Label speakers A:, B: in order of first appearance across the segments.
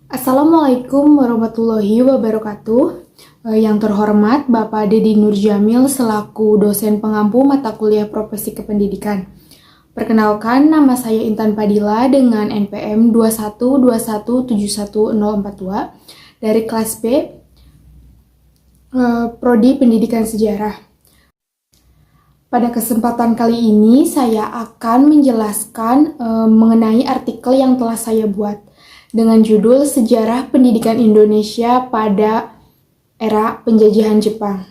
A: Assalamualaikum warahmatullahi wabarakatuh. Yang terhormat Bapak Dedi Nurjamil selaku dosen pengampu mata kuliah Profesi Kependidikan. Perkenalkan, nama saya Intan Padilla dengan NPM 212171042 dari kelas B, Prodi Pendidikan Sejarah. Pada kesempatan kali ini saya akan menjelaskan mengenai artikel yang telah saya buat dengan judul Sejarah Pendidikan Indonesia pada Era Penjajahan Jepang.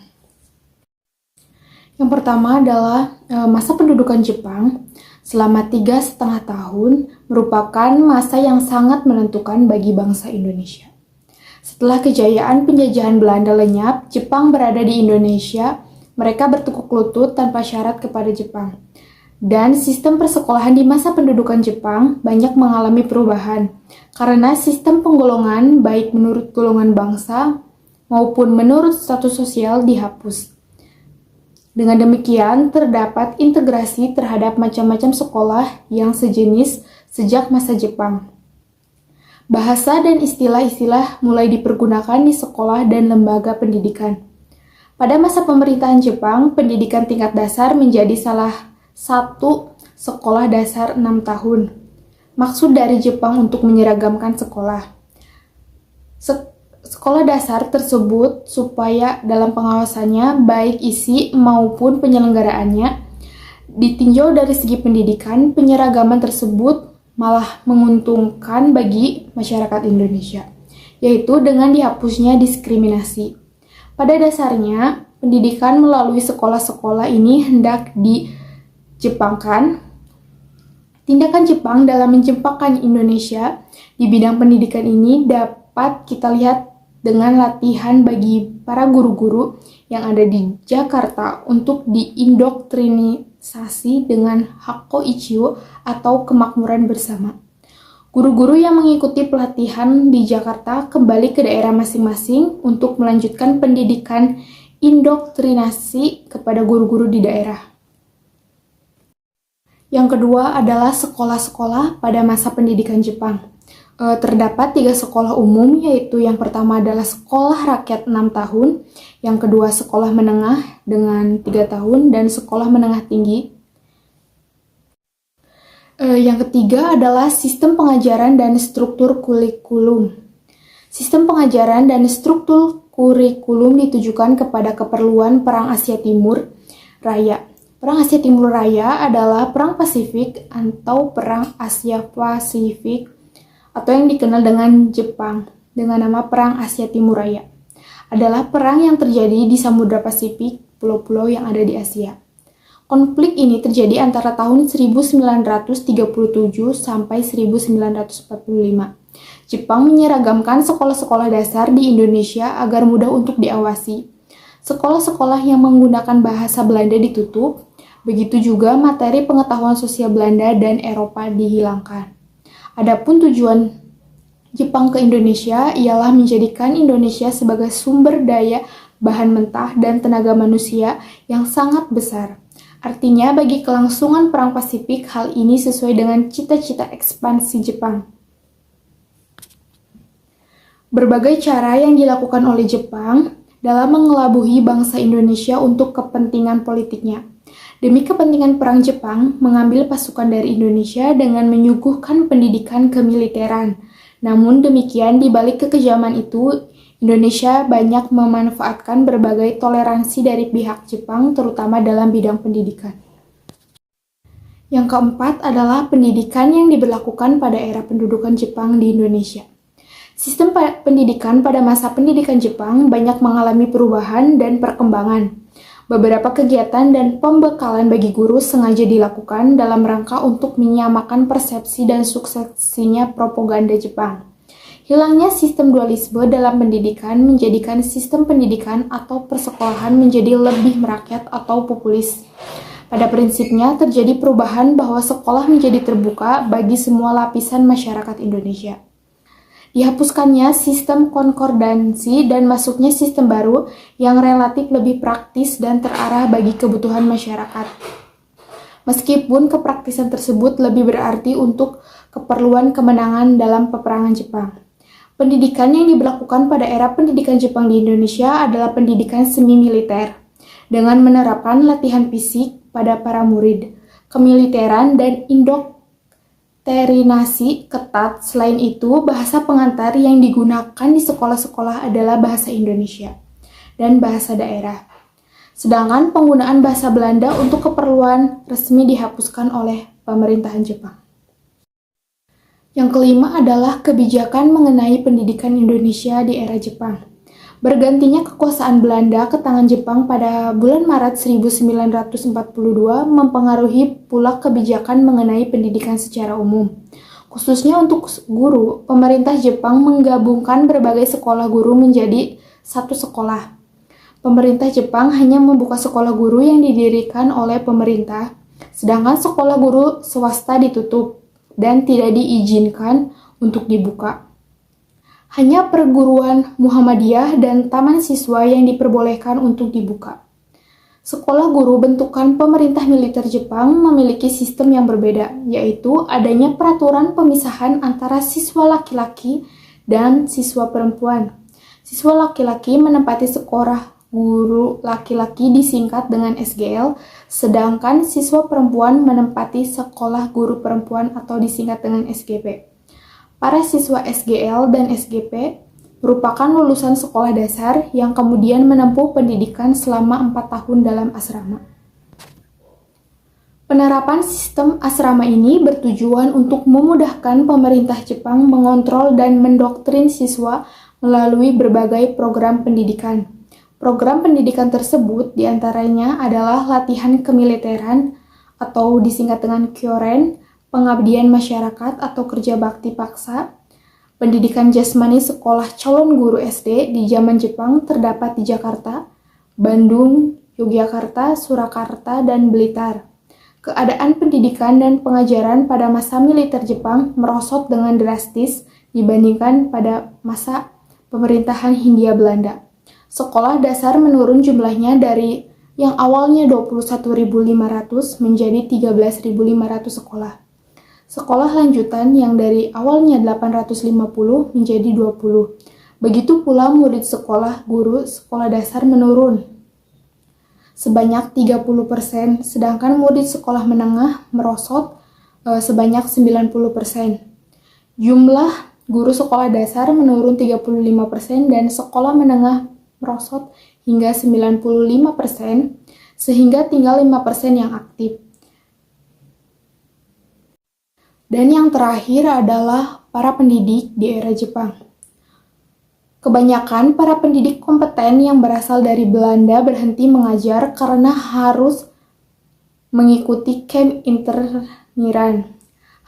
A: Yang pertama adalah masa pendudukan Jepang selama 3,5 tahun merupakan masa yang sangat menentukan bagi bangsa Indonesia. Setelah kejayaan penjajahan Belanda lenyap, Jepang berada di Indonesia. Mereka bertekuk lutut tanpa syarat kepada Jepang. Dan sistem persekolahan di masa pendudukan Jepang banyak mengalami perubahan karena sistem penggolongan baik menurut golongan bangsa maupun menurut status sosial dihapus. Dengan demikian, terdapat integrasi terhadap macam-macam sekolah yang sejenis sejak masa Jepang. Bahasa dan istilah-istilah mulai dipergunakan di sekolah dan lembaga pendidikan. Pada masa pemerintahan Jepang, pendidikan tingkat dasar menjadi salah satu sekolah dasar 6 tahun. Maksud dari Jepang untuk menyeragamkan sekolah. Sekolah dasar tersebut supaya dalam pengawasannya, baik isi maupun penyelenggaraannya, ditinjau dari segi pendidikan, penyeragaman tersebut malah menguntungkan bagi masyarakat Indonesia, yaitu dengan dihapusnya diskriminasi. Pada dasarnya, pendidikan melalui sekolah-sekolah ini hendak dijepangkan. Tindakan Jepang dalam menjepangkan Indonesia di bidang pendidikan ini dapat kita lihat dengan latihan bagi para guru-guru yang ada di Jakarta untuk diindoktrinisasi dengan Hakko Ichio atau kemakmuran bersama. Guru-guru yang mengikuti pelatihan di Jakarta kembali ke daerah masing-masing untuk melanjutkan pendidikan indoktrinasi kepada guru-guru di daerah. Yang kedua adalah sekolah-sekolah pada masa pendidikan Jepang. Terdapat 3 sekolah umum, yaitu yang pertama adalah sekolah rakyat 6 tahun, yang kedua sekolah menengah dengan 3 tahun, dan sekolah menengah tinggi. Yang ketiga adalah sistem pengajaran dan struktur kurikulum. Sistem pengajaran dan struktur kurikulum ditujukan kepada keperluan Perang Asia Timur Raya. Perang Asia Timur Raya adalah Perang Pasifik atau Perang Asia Pasifik atau yang dikenal dengan Jepang dengan nama Perang Asia Timur Raya. Adalah perang yang terjadi di Samudra Pasifik, pulau-pulau yang ada di Asia. Konflik ini terjadi antara tahun 1937 sampai 1945. Jepang menyeragamkan sekolah-sekolah dasar di Indonesia agar mudah untuk diawasi. Sekolah-sekolah yang menggunakan bahasa Belanda ditutup, begitu juga materi pengetahuan sosial Belanda dan Eropa dihilangkan. Adapun tujuan Jepang ke Indonesia ialah menjadikan Indonesia sebagai sumber daya bahan mentah dan tenaga manusia yang sangat besar. Artinya, bagi kelangsungan Perang Pasifik, hal ini sesuai dengan cita-cita ekspansi Jepang. Berbagai cara yang dilakukan oleh Jepang dalam mengelabuhi bangsa Indonesia untuk kepentingan politiknya. Demi kepentingan Perang, Jepang mengambil pasukan dari Indonesia dengan menyuguhkan pendidikan kemiliteran. Namun demikian, di balik kekejaman itu, Indonesia banyak memanfaatkan berbagai toleransi dari pihak Jepang, terutama dalam bidang pendidikan. Yang keempat adalah pendidikan yang diberlakukan pada era pendudukan Jepang di Indonesia. Sistem pendidikan pada masa pendidikan Jepang banyak mengalami perubahan dan perkembangan. Beberapa kegiatan dan pembekalan bagi guru sengaja dilakukan dalam rangka untuk menyamakan persepsi dan suksesinya propaganda Jepang. Hilangnya sistem dualisme dalam pendidikan menjadikan sistem pendidikan atau persekolahan menjadi lebih merakyat atau populis. Pada prinsipnya terjadi perubahan bahwa sekolah menjadi terbuka bagi semua lapisan masyarakat Indonesia. Dihapuskannya sistem konkordansi dan masuknya sistem baru yang relatif lebih praktis dan terarah bagi kebutuhan masyarakat. Meskipun kepraktisan tersebut lebih berarti untuk keperluan kemenangan dalam peperangan Jepang. Pendidikan yang diberlakukan pada era pendidikan Jepang di Indonesia adalah pendidikan semi-militer, dengan menerapkan latihan fisik pada para murid, kemiliteran, dan indoktrinasi ketat. Selain itu, bahasa pengantar yang digunakan di sekolah-sekolah adalah bahasa Indonesia dan bahasa daerah. Sedangkan penggunaan bahasa Belanda untuk keperluan resmi dihapuskan oleh pemerintahan Jepang. Yang kelima adalah kebijakan mengenai pendidikan Indonesia di era Jepang. Bergantinya kekuasaan Belanda ke tangan Jepang pada bulan Maret 1942 mempengaruhi pula kebijakan mengenai pendidikan secara umum. Khususnya untuk guru, pemerintah Jepang menggabungkan berbagai sekolah guru menjadi satu sekolah. Pemerintah Jepang hanya membuka sekolah guru yang didirikan oleh pemerintah, sedangkan sekolah guru swasta ditutup dan tidak diizinkan untuk dibuka. Hanya perguruan Muhammadiyah dan taman siswa yang diperbolehkan untuk dibuka. Sekolah guru bentukan pemerintah militer Jepang memiliki sistem yang berbeda, yaitu adanya peraturan pemisahan antara siswa laki-laki dan siswa perempuan. Siswa laki-laki menempati sekolah guru laki-laki disingkat dengan SGL, sedangkan siswa perempuan menempati sekolah guru perempuan atau disingkat dengan SGP. Para siswa SGL dan SGP merupakan lulusan sekolah dasar yang kemudian menempuh pendidikan selama 4 tahun dalam asrama. Penerapan sistem asrama ini bertujuan untuk memudahkan pemerintah Jepang mengontrol dan mendoktrin siswa melalui berbagai program pendidikan. Program pendidikan tersebut diantaranya adalah latihan kemiliteran atau disingkat dengan kyoren, pengabdian masyarakat atau kerja bakti paksa, pendidikan jasmani sekolah calon guru SD di zaman Jepang terdapat di Jakarta, Bandung, Yogyakarta, Surakarta, dan Blitar. Keadaan pendidikan dan pengajaran pada masa militer Jepang merosot dengan drastis dibandingkan pada masa pemerintahan Hindia Belanda. Sekolah dasar menurun jumlahnya dari yang awalnya 21.500 menjadi 13.500 sekolah. Sekolah lanjutan yang dari awalnya 850 menjadi 20. Begitu pula murid sekolah guru sekolah dasar menurun sebanyak 30%, sedangkan murid sekolah menengah merosot sebanyak 90%. Jumlah guru sekolah dasar menurun 35% dan sekolah menengah merosot hingga 95%, sehingga tinggal 5% yang aktif. Dan yang terakhir adalah para pendidik di era Jepang. Kebanyakan para pendidik kompeten yang berasal dari Belanda berhenti mengajar karena harus mengikuti camp interniran.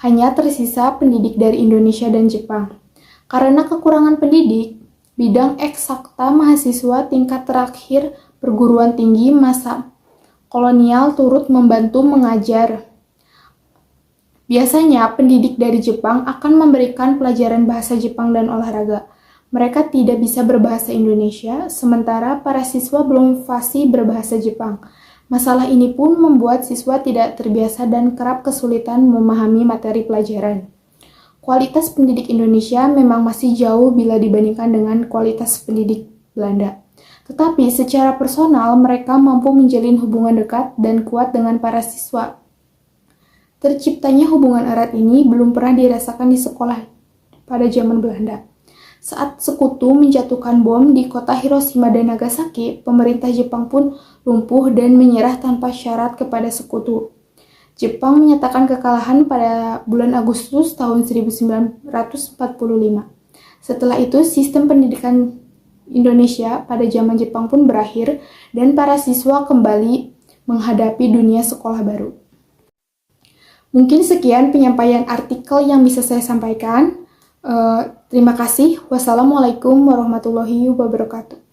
A: Hanya tersisa pendidik dari Indonesia dan Jepang. Karena kekurangan pendidik, bidang eksakta mahasiswa tingkat terakhir perguruan tinggi masa kolonial turut membantu mengajar. Biasanya pendidik dari Jepang akan memberikan pelajaran bahasa Jepang dan olahraga. Mereka tidak bisa berbahasa Indonesia, sementara para siswa belum fasih berbahasa Jepang. Masalah ini pun membuat siswa tidak terbiasa dan kerap kesulitan memahami materi pelajaran. Kualitas pendidik Indonesia memang masih jauh bila dibandingkan dengan kualitas pendidik Belanda. Tetapi secara personal mereka mampu menjalin hubungan dekat dan kuat dengan para siswa. Terciptanya hubungan erat ini belum pernah dirasakan di sekolah pada zaman Belanda. Saat sekutu menjatuhkan bom di kota Hiroshima dan Nagasaki, pemerintah Jepang pun lumpuh dan menyerah tanpa syarat kepada sekutu. Jepang menyatakan kekalahan pada bulan Agustus tahun 1945. Setelah itu, sistem pendidikan Indonesia pada zaman Jepang pun berakhir dan para siswa kembali menghadapi dunia sekolah baru. Mungkin sekian penyampaian artikel yang bisa saya sampaikan. Terima kasih. Wassalamualaikum warahmatullahi wabarakatuh.